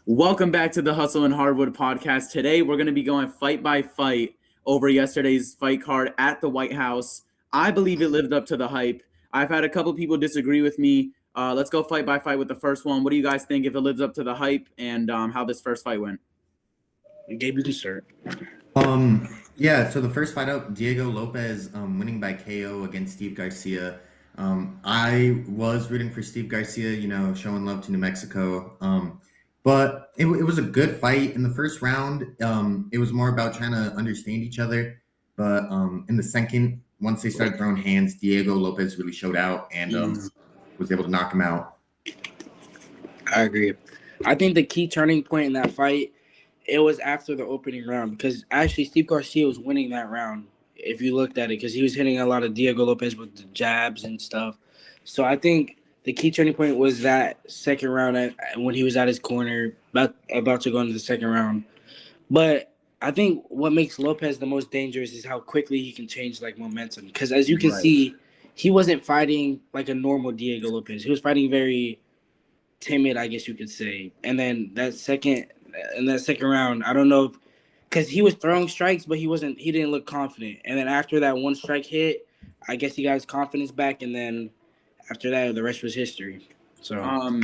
Welcome back to the Hustle and Hardwood podcast. Today, we're going to be going fight by fight over yesterday's fight card at the White House. I believe it lived up to the hype. I've had a couple people disagree with me. Let's go fight by fight with the first one. What do you guys think if it lives up to the hype and how this first fight went? Gabe, you can start. So the first fight out, Diego Lopez winning by KO against Steve Garcia. I was rooting for Steve Garcia, showing love to New Mexico. But it was a good fight in the first round. It was more about trying to understand each other. But in the second, once they started throwing hands, Diego Lopez really showed out and was able to knock him out. I agree. I think the key turning point in that fight, it was after the opening round, because actually Steve Garcia was winning that round if you looked at it, because he was hitting a lot of Diego Lopez with the jabs and stuff. So I think the key turning point was that second round when he was at his corner, about to go into the second round. But I think what makes Lopez the most dangerous is how quickly he can change momentum. Because as you can see, he wasn't fighting like a normal Diego Lopez. He was fighting very timid, I guess you could say. And then that second round, I don't know, because he was throwing strikes, but he didn't look confident. And then after that one strike hit, I guess he got his confidence back, and then after that, the rest was history. So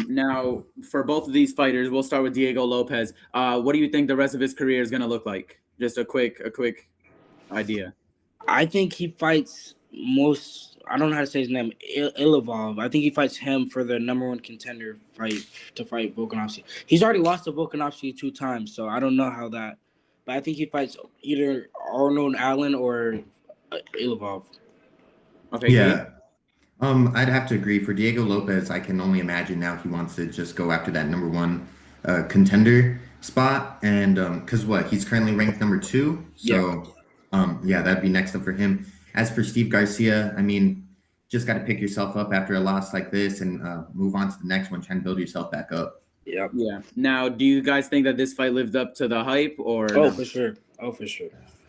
now for both of these fighters, we'll start with Diego Lopez. What do you think the rest of his career is going to look like? Just a quick idea. I think he fights I don't know how to say his name, Ill-Evolve. I think he fights him for the number one contender fight to fight Volkanovski. He's already lost to Volkanovski 2 times, so I don't know how that. But I think he fights either Arnold Allen or Ill-Evolve. Okay. Yeah. I'd have to agree. For Diego Lopez, I can only imagine now he wants to just go after that number one contender spot. And because he's currently ranked number 2. So, that'd be next up for him. As for Steve Garcia, I mean, just got to pick yourself up after a loss like this and move on to the next one, trying to build yourself back up. Yeah. Now, do you guys think that this fight lived up to the hype or? Oh, no? For sure.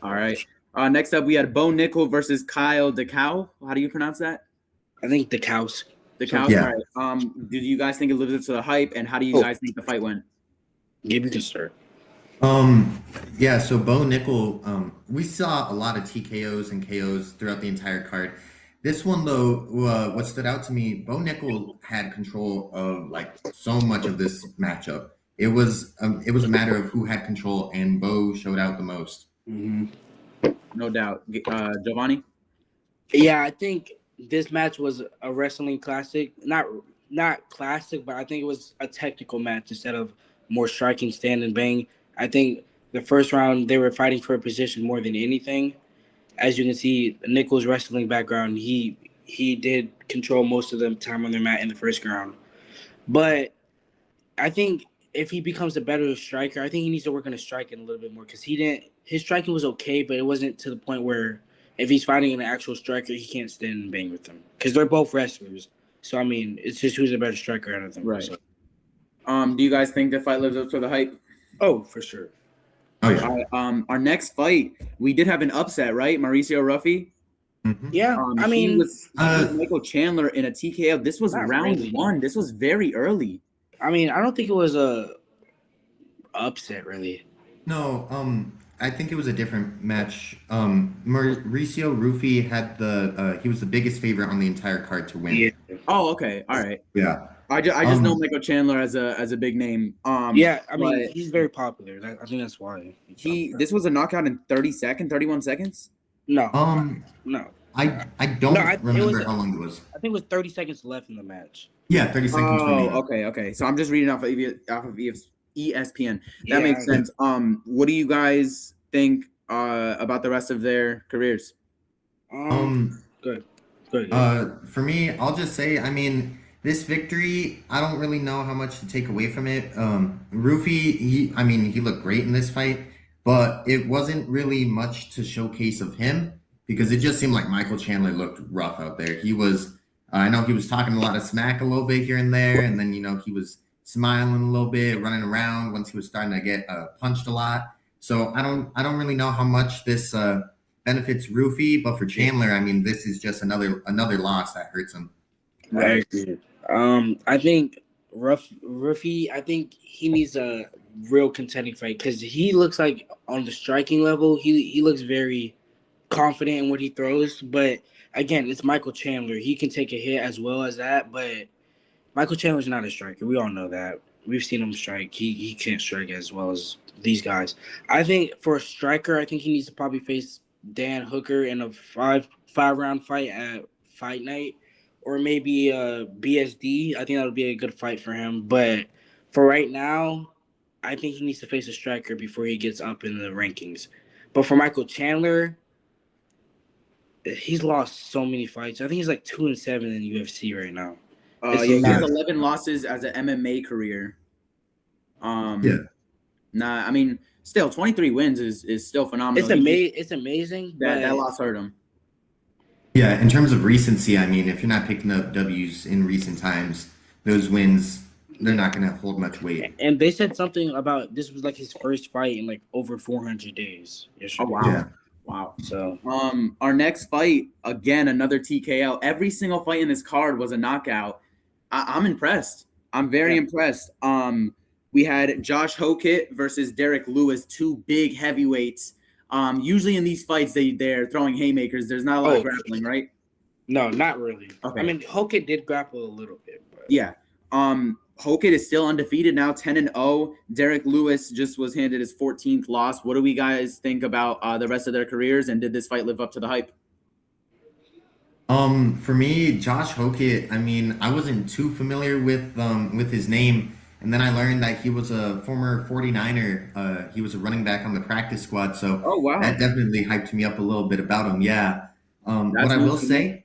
All right. Next up, we had Bo Nickel versus Kyle DeCow. How do you pronounce that? I think DeCows. DeCows. Yeah. All right. Do you guys think it lives up to the hype, and how do you guys think the fight went? Gabe, you can start. So Bo Nickel, we saw a lot of TKOs and KOs throughout the entire card. This one, though, what stood out to me, Bo Nickel had control of so much of this matchup. It was a matter of who had control, and Bo showed out the most. Mm-hmm. No doubt. Giovanni? Yeah, I think this match was a wrestling classic. Not classic, but I think it was a technical match instead of more striking, stand and bang. I think the first round they were fighting for a position more than anything. As you can see, Nickel's wrestling background, he did control most of the time on their mat in the first round. But I think if he becomes a better striker, I think he needs to work on his striking a little bit more, because his striking was okay, but it wasn't to the point where if he's fighting an actual striker, he can't stand and bang with them, because they're both wrestlers. So I mean, it's just who's a better striker out of them. Right. So. Do you guys think the fight lives up to the hype? Oh, for sure. Oh yeah. Our next fight, we did have an upset, right? Mauricio Ruffy. Mm-hmm. Yeah, I mean, he was Michael Chandler in a TKO. This was round 1. This was very early. I mean, I don't think it was a upset, really. No, I think it was a different match. Mauricio Ruffy had he was the biggest favorite on the entire card to win. Yeah. Oh, okay, all right. Yeah. I just know Michael Chandler as a big name. Yeah, I mean, he's very popular. I think that's why. This was a knockout in 31 seconds? No. No. I don't remember how long it was. I think it was 30 seconds left in the match. Yeah, 30 seconds remaining. Okay. So I'm just reading off of ESPN. That makes sense. What do you guys think about the rest of their careers? Good. For me, I'll just say, I mean, this victory, I don't really know how much to take away from it. Ruffy, he looked great in this fight, but it wasn't really much to showcase of him, because it just seemed like Michael Chandler looked rough out there. I know he was talking a lot of smack a little bit here and there, and then, he was smiling a little bit, running around once he was starting to get punched a lot. So I don't really know how much this benefits Ruffy, but for Chandler, I mean, this is just another loss that hurts him. I agree. I think Ruffy, I think he needs a real contending fight because he looks like on the striking level, he looks very confident in what he throws. But again, it's Michael Chandler. He can take a hit as well as that, but Michael Chandler's not a striker. We all know that. We've seen him strike. He can't strike as well as these guys. I think for a striker, I think he needs to probably face Dan Hooker in a five round fight at Fight Night, or maybe BSD. I think that would be a good fight for him. But for right now, I think he needs to face a striker before he gets up in the rankings. But for Michael Chandler, he's lost so many fights. I think he's like 2-7 in UFC right now. It's He has Yeah. 11 losses as an MMA career. Yeah. Nah, I mean, still 23 wins is still phenomenal. It's amazing. That But loss hurt him. Yeah, in terms of recency, I mean, if you're not picking up W's in recent times, those wins, they're not going to hold much weight. And they said something about this was like his first fight in like over 400 days. Oh wow. Yeah. Wow. So Our next fight, again, another TKO. Every single fight in this card was a knockout. I'm impressed. I'm very impressed. We had Josh Hokit versus Derek Lewis, two big heavyweights. Usually in these fights, they're throwing haymakers. There's not a lot of grappling, right? no, not really. Okay. I mean, Hokit did grapple a little bit. But Yeah. Hokit is still undefeated now, 10-0. Derek Lewis just was handed his 14th loss. What do we guys think about the rest of their careers, and did this fight live up to the hype? For me, Josh Hokit, I mean, I wasn't too familiar with his name, and then I learned that he was a former 49er. He was a running back on the practice squad, so Oh wow. that definitely hyped me up a little bit about him. Yeah. What That's I will news to me. say,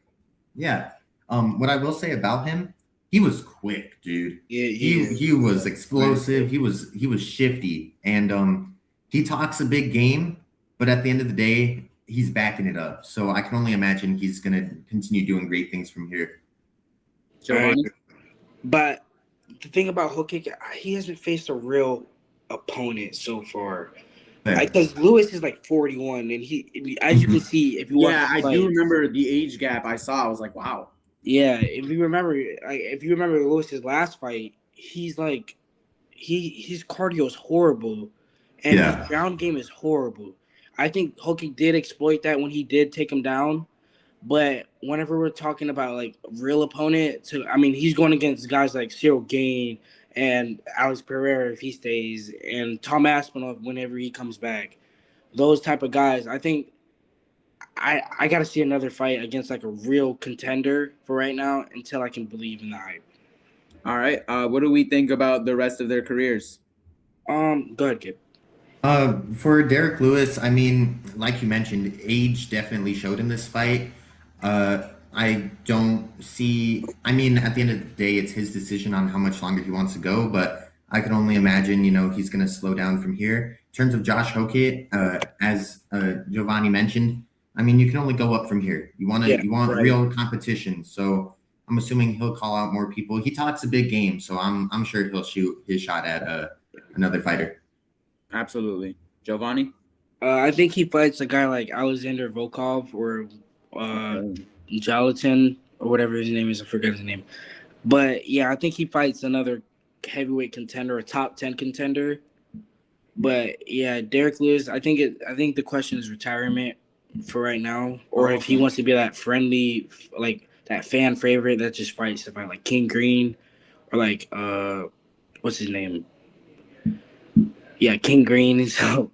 yeah. What I will say about him, he was quick, dude. yeah, He was explosive. He was shifty, and he talks a big game, but at the end of the day, he's backing it up. So I can only imagine he's gonna continue doing great things from here. Giovanni? But the thing about Hokit, he hasn't faced a real opponent so far. Fair. Because Lewis is like 41, and he, as you can see, if you watch Yeah, the I fight, do remember the age gap I saw. I was like, wow. yeah, if you remember Lewis's last fight, he's like his cardio is horrible, and Yeah. his ground game is horrible. I think Hoki did exploit that when he did take him down, but whenever we're talking about like real opponent, I mean, he's going against guys like Cyril Gain and Alex Pereira if he stays, and Tom Aspinall whenever he comes back. Those type of guys, I think. I got to see another fight against like a real contender for right now until I can believe in the hype. All right. What do we think about the rest of their careers? Go ahead, Gabe. For Derek Lewis, I mean, like you mentioned, age definitely showed in this fight. I don't see. I mean, at the end of the day, it's his decision on how much longer he wants to go. But I can only imagine, he's going to slow down from here. In terms of Josh Hokit, as Giovanni mentioned, I mean, you can only go up from here. You want right. real competition. So I'm assuming he'll call out more people. He talks a big game, so I'm sure he'll shoot his shot at another fighter. Absolutely. Giovanni? I think he fights a guy like Alexander Volkov or Jalatin or whatever his name is. I forget his name. But yeah, I think he fights another heavyweight contender, a top 10 contender. But yeah, Derek Lewis, I think the question is retirement for right now, or if he wants to be that friendly, like that fan favorite that just fights to fight like King Green or like what's his name? Yeah, King Green. So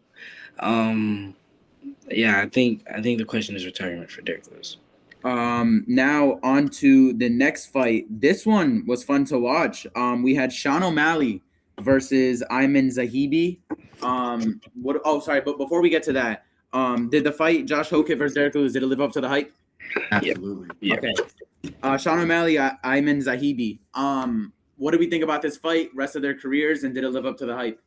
yeah, I think the question is retirement for Derek Lewis. Now on to the next fight. This one was fun to watch. We had Sean O'Malley versus Ayman Zahibi. But before we get to that, did the fight Josh Hokit versus Derek Lewis, did it live up to the hype? Absolutely. Yeah. Okay. Sean O'Malley, Ayman Zahibi. What do we think about this fight, rest of their careers, and did it live up to the hype?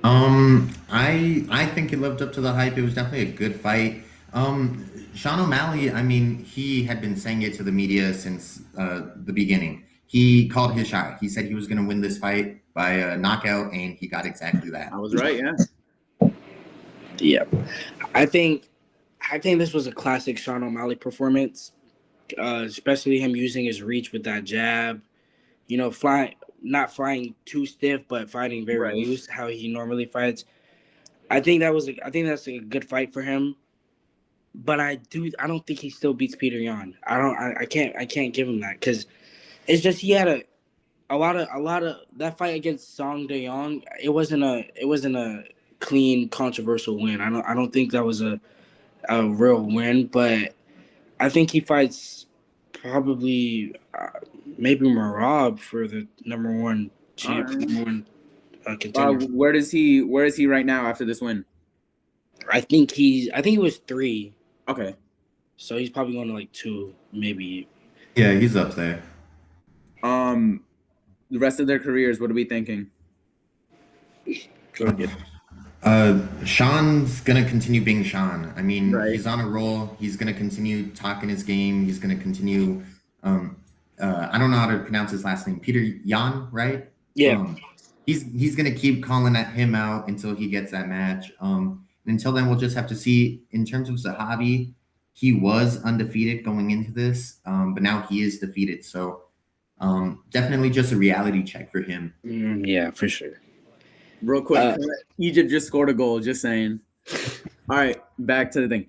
I think it lived up to the hype. It was definitely a good fight. Sean O'Malley, I mean, he had been saying it to the media since the beginning. He called his shot. He said he was going to win this fight by a knockout, and he got exactly that. I was right, yeah. Yeah, I think this was a classic Sean O'Malley performance, especially him using his reach with that jab not flying too stiff, but fighting very Right. loose, how he normally fights. I think that's a good fight for him. But I don't think he still beats Peter Yan. I can't give him that because it's just he had a lot of that fight against Song De Jong. It wasn't a clean controversial win. I don't think that was a real win, but I think he fights probably maybe Marab for the number one All right. contender. Where is he right now after this win? I think he was 3, Okay. so he's probably going to like 2, maybe. Yeah, he's up there. The rest of their careers, what are we thinking? Go ahead. Sean's gonna continue being Sean. I mean, Right. he's on a roll. He's gonna continue talking his game. He's gonna continue. I don't know how to pronounce his last name. Peter Yan, right? Yeah. He's gonna keep calling at him out until he gets that match. Until then, we'll just have to see. In terms of Zahabi, he was undefeated going into this, but now he is defeated. So definitely just a reality check for him. Yeah, for sure. Real quick, Egypt just scored a goal. Just saying. All right, back to the thing.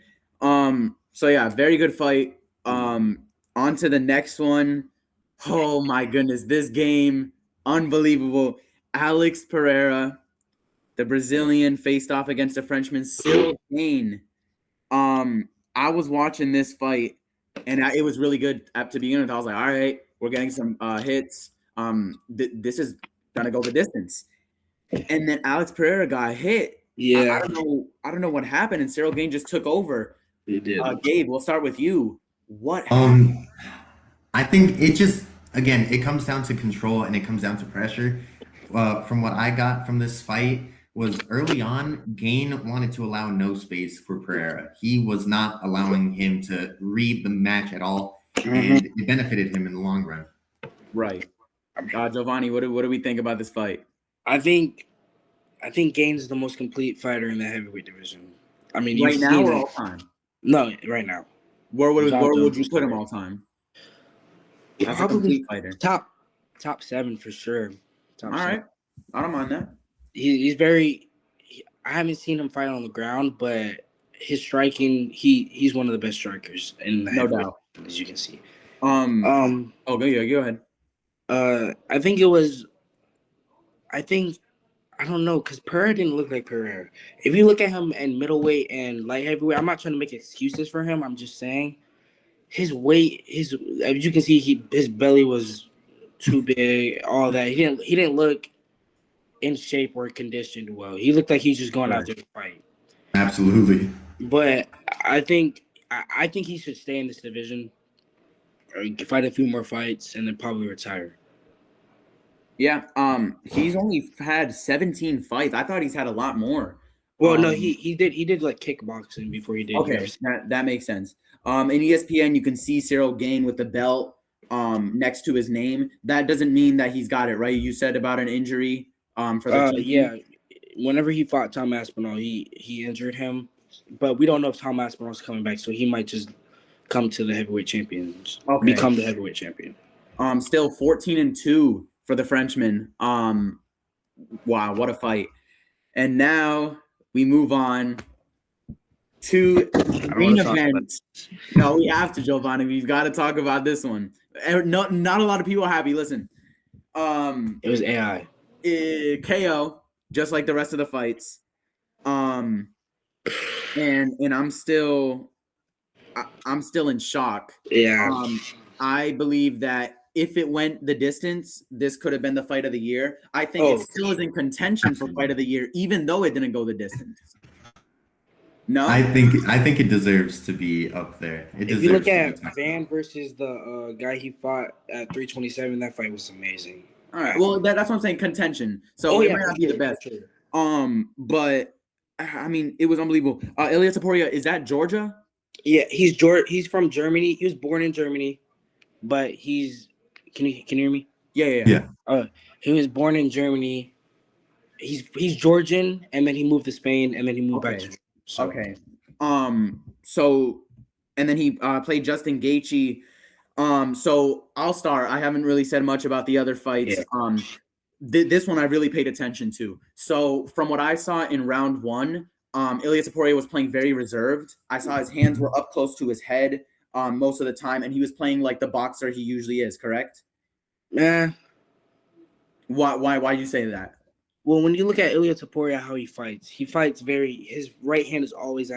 So yeah, very good fight. On to the next one. Oh my goodness, this game, unbelievable. Alex Pereira, the Brazilian, faced off against a Frenchman, Cyril Gane. I was watching this fight, and it was really good to begin with. I was like, all right, we're getting some hits. This is gonna go the distance. And then Alex Pereira got hit. Yeah, I don't know what happened, and Cyril Gane just took over. he did. Gabe, we'll start with you. What happened? I think it just again it comes down to control and it comes down to pressure. From what I got from this fight was early on, Gane wanted to allow no space for Pereira. He was not allowing him to read the match at all, and it benefited him in the long run. Right. Giovanni, what do we think about this fight? I think Gane's the most complete fighter in the heavyweight division. I mean, Right you've now seen or it. all time? No, right now. Where would you Just put him right. all time? As a Probably complete fighter. top 7 for sure. All right. I don't mind that. He's very. I haven't seen him fight on the ground, but his striking, he's one of the best strikers in the No doubt. as you can see. Oh, go ahead. I think it was. I don't know, because Pereira didn't look like Pereira. If you look at him in middleweight and light heavyweight, I'm not trying to make excuses for him. I'm just saying his weight, as you can see, his belly was too big, all that. He didn't look in shape or conditioned well. He looked like he's just going out there to fight. Absolutely. But I think he should stay in this division, or fight a few more fights, and then probably retire. Yeah. He's only had 17 fights. I thought he's had a lot more. Well, no, he did like kickboxing before he did. Okay, UFC. that makes sense. In ESPN, you can see Cyril Gane with the belt next to his name. That doesn't mean that he's got it, right? You said about an injury for the team. Yeah. Whenever he fought Tom Aspinall, he injured him, but we don't know if Tom Aspinall's coming back, so he might just come to the heavyweight champions. Okay. Become the heavyweight champion. Still 14-2 for the Frenchman. Wow, what a fight! And now we move on to main event. No, we have to, Giovanni. We've got to talk about this one. Not a lot of people are happy. Listen, it was AI. KO, just like the rest of the fights. And I'm still in shock. Yeah. I believe that if it went the distance, this could have been the fight of the year. I think it still is in contention for fight of the year, even though it didn't go the distance. No, I think it deserves to be up there. If you look at Van versus the guy he fought at 327, that fight was amazing. All right. Well, that's what I'm saying. Contention. So it might not be the best. Sure. But I mean, it was unbelievable. Ilya Taporia, is that Georgia? Yeah, he's from Germany. He was born in Germany, but can you hear me? Yeah. He was born in Germany. He's Georgian, and then he moved to Spain, and then he moved back to Germany. So. Okay. So, and then he played Justin Gaethje. So I'll start. I haven't really said much about the other fights. Yeah. This one I really paid attention to. So from what I saw in round one, Ilia Topuria was playing very reserved. I saw his hands were up close to his head most of the time, and he was playing like the boxer he usually is. Correct? Nah. Why do you say that? Well, when you look at Ilia Topuria, how he fights his right hand is always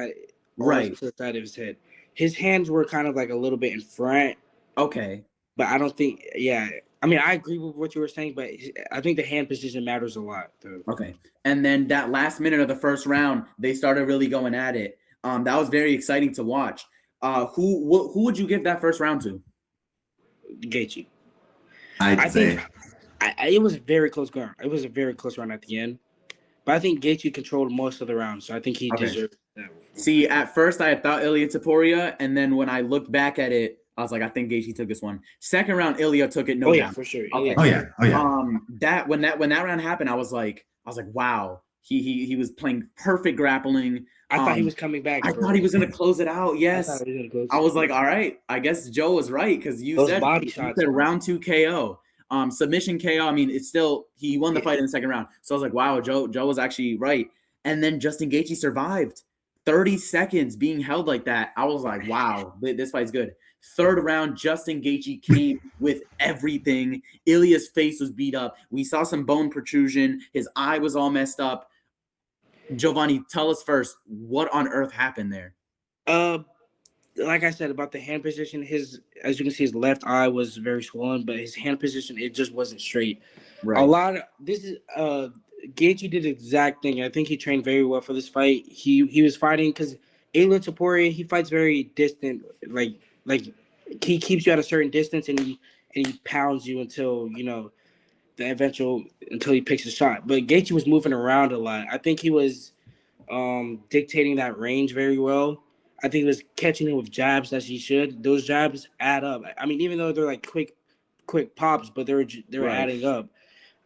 Right. to the side of his head. His hands were kind of like a little bit in front, Okay. but I don't think. Yeah, I mean, I agree with what you were saying, but I think the hand position matters a lot, though. Okay. And then that last minute of the first round, they started really going at it. That was very exciting to watch. Who would you give that first round to? Gaethje. I'd I say. think it was a very close round. It was a very close round at the end, but I think Gaethje controlled most of the round, so I think he Okay. deserved that. See, at first I had thought Ilia Topuria, and then when I looked back at it, I was like, I think Gaethje took this one. Second round, Ilia took it. No Oh yeah, doubt. for sure. Okay. Oh yeah. Oh yeah. That when that round happened, I was like, wow, he was playing perfect grappling. I thought he was coming back. I thought he was gonna close it out. Yes, I thought he was gonna close I it. was like, all right, I guess Joe was right because you Those said body you shots. said round 2 KO. Submission KO. I mean, it's still he won the Yeah. fight in the second round. So I was like, wow, Joe was actually right. And then Justin Gaethje survived 30 seconds being held like that. I was like, wow, this fight's good. Third round, Justin Gaethje came with everything. Ilia's face was beat up. We saw some bone protrusion. His eye was all messed up. Giovanni, tell us first, what on earth happened there? Like I said about the hand position, as you can see, his left eye was very swollen, but his hand position, it just wasn't straight. Right. A lot of this is Gaethje did the exact thing. I think he trained very well for this fight. He was fighting because Ilia Topuria, he fights very distant, like he keeps you at a certain distance and he pounds you until until he picks a shot. But Gaethje was moving around a lot. I think he was dictating that range very well. I think he was catching him with jabs as he should. Those jabs add up. I mean, even though they're like quick pops, but they were Right. adding up.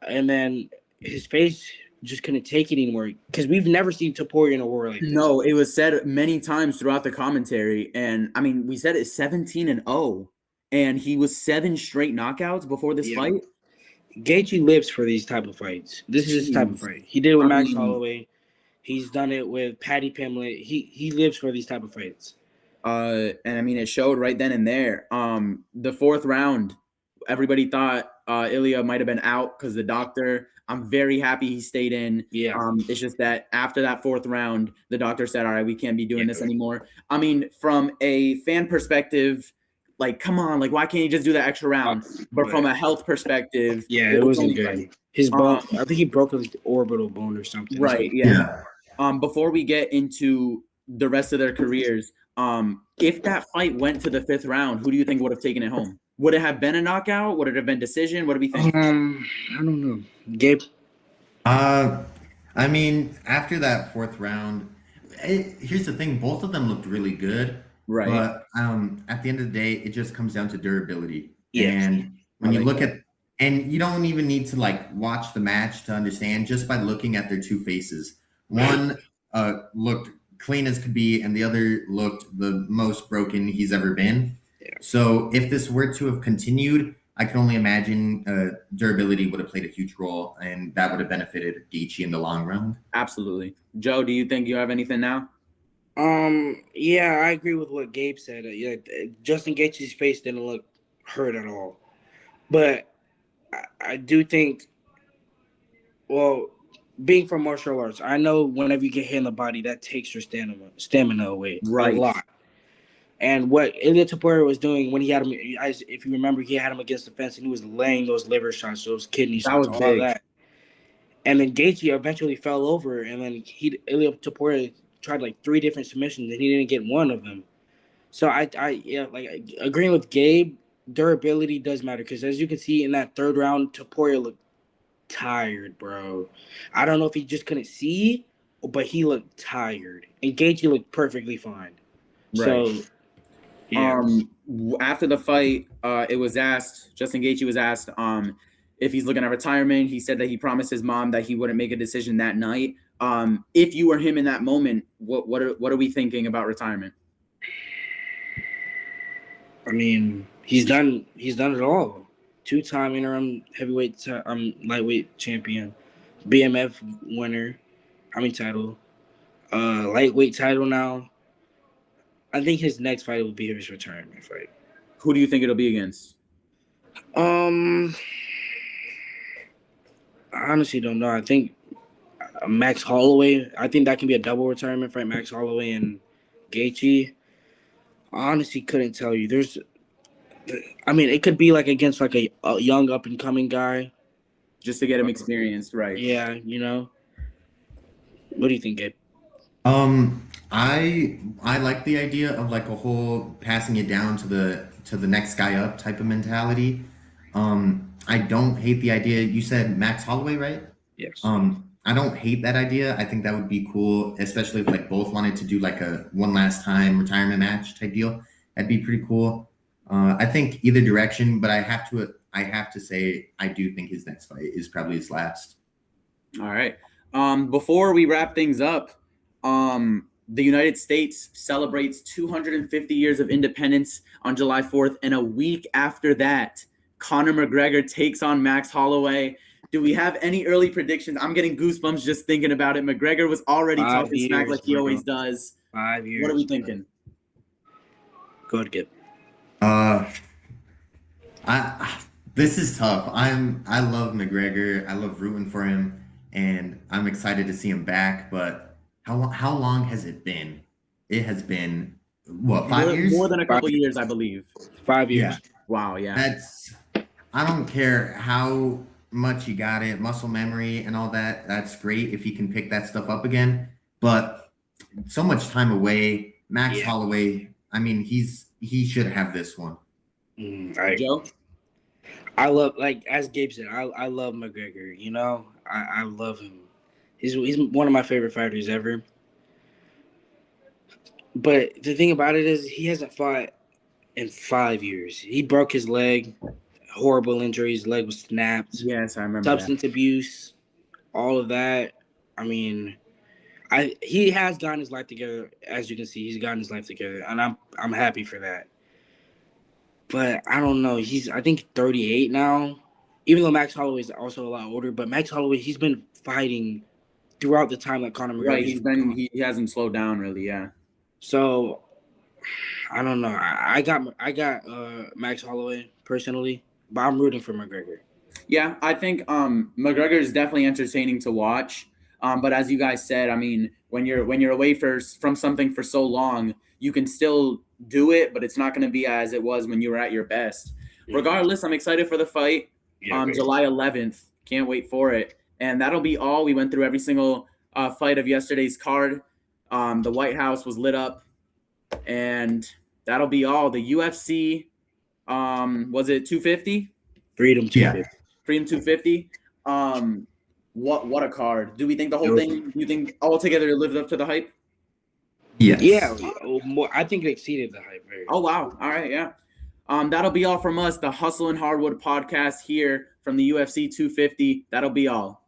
And then his face just couldn't take it anymore because we've never seen Topuria in a war like this. No, it was said many times throughout the commentary, and I mean, we said it's 17-0, and he was 7 straight knockouts before this fight. Gaethje lives for these type of fights. This is his type of fight. He did it with Max Holloway. He's done it with Paddy Pimblett. He lives for these type of fights. And I mean, it showed right then and there. The fourth round, everybody thought Ilia might have been out because the doctor. I'm very happy he stayed in. Yeah. It's just that after that fourth round, the doctor said, all right, we can't be doing this anymore. I mean, from a fan perspective, like, come on, like, why can't you just do that extra round? But from a health perspective, it wasn't good. Right. His bone, I think he broke his orbital bone or something. Right, yeah. Before we get into the rest of their careers, if that fight went to the fifth round, who do you think would have taken it home? Would it have been a knockout? Would it have been decision? What do we think? I don't know. Gabe? I mean, after that fourth round, here's the thing: both of them looked really good, Right. But at the end of the day, it just comes down to durability. Yeah. And when you look at, and you don't even need to like watch the match to understand, just by looking at their two faces. One looked clean as could be, and the other looked the most broken he's ever been. Yeah. So if this were to have continued, I can only imagine durability would have played a huge role, and that would have benefited Gaethje in the long run. Absolutely. Joe, do you think you have anything now? Yeah, I agree with what Gabe said. Justin Gaethje's face didn't look hurt at all, but I do think, well, being from martial arts, I know whenever you get hit in the body, that takes your stamina away a lot. And what Ilia Topuria was doing when he had him, if you remember, he had him against the fence and he was laying those liver shots, those kidney shots, all that. And then Gaethje eventually fell over, and then Ilia Topuria tried like 3 different submissions, and he didn't get one of them. So agreeing with Gabe, durability does matter because as you can see in that third round, Topuria looked tired, bro. I don't know if he just couldn't see, but he looked tired, and Gaethje looked perfectly fine. Right. So, yeah. After the fight, Justin Gaethje was asked if he's looking at retirement. He said that he promised his mom that he wouldn't make a decision that night. If you were him in that moment, what are we thinking about retirement? I mean, He's done it all. 2-time interim heavyweight lightweight champion, BMF winner. Title. Lightweight title now. I think his next fight will be his retirement fight. Who do you think it'll be against? I honestly don't know. I think Max Holloway. I think that can be a double retirement fight. Max Holloway and Gaethje. I honestly couldn't tell you. It could be like against like a young up and coming guy. Just to get him experienced, right? Yeah, What do you think, Gabe? I like the idea of like a whole passing it down to the next guy up type of mentality. I don't hate the idea. You said Max Holloway, right? Yes. I don't hate that idea. I think that would be cool, especially if like both wanted to do like a one last time retirement match type deal. That'd be pretty cool. I think either direction, but I have to say I do think his next fight is probably his last. All right. Before we wrap things up, the United States celebrates 250 years of independence on July 4th, and a week after that, Conor McGregor takes on Max Holloway. Do we have any early predictions? I'm getting goosebumps just thinking about it. McGregor was already talking smack like he always does. 5 years. What are we thinking? Go ahead, Gabe. This is tough. I love McGregor. I love rooting for him, and I'm excited to see him back. But how long has it been? It has been what, 5 years? More than a couple years, I believe. 5 years. Yeah. Wow, yeah. I don't care how much you got it, muscle memory and all that. That's great if you can pick that stuff up again. But so much time away. Max Holloway, he should have this one. Joe? I love, like as Gabe said, I love McGregor. I love him. He's one of my favorite fighters ever. But the thing about it is he hasn't fought in 5 years. He broke his leg, horrible injuries, leg was snapped. Yes, I remember Substance abuse, all of that. He has gotten his life together. As you can see, he's gotten his life together, and I'm happy for that. But I don't know. I think 38 now. Even though Max Holloway is also a lot older, but Max Holloway, he's been fighting throughout the time that Conor McGregor. Right, he hasn't slowed down really, yeah. So I don't know. I got Max Holloway personally, but I'm rooting for McGregor. Yeah, I think McGregor is definitely entertaining to watch. But as you guys said, when you're away from something for so long, you can still do it, but it's not going to be as it was when you were at your best. Yeah. Regardless, I'm excited for the fight. July 11th. Can't wait for it. And that'll be all. We went through every single fight of yesterday's card. The White House was lit up, and that'll be all. The UFC, was it 250? Freedom 250. Yeah. Freedom 250. What a card. Do we think the whole thing, you think altogether it lived up to the hype? Yes. Yeah. I think it exceeded the hype. Oh, wow. All right, yeah. That'll be all from us, the Hustle and Hardwood podcast here from the UFC 250. That'll be all.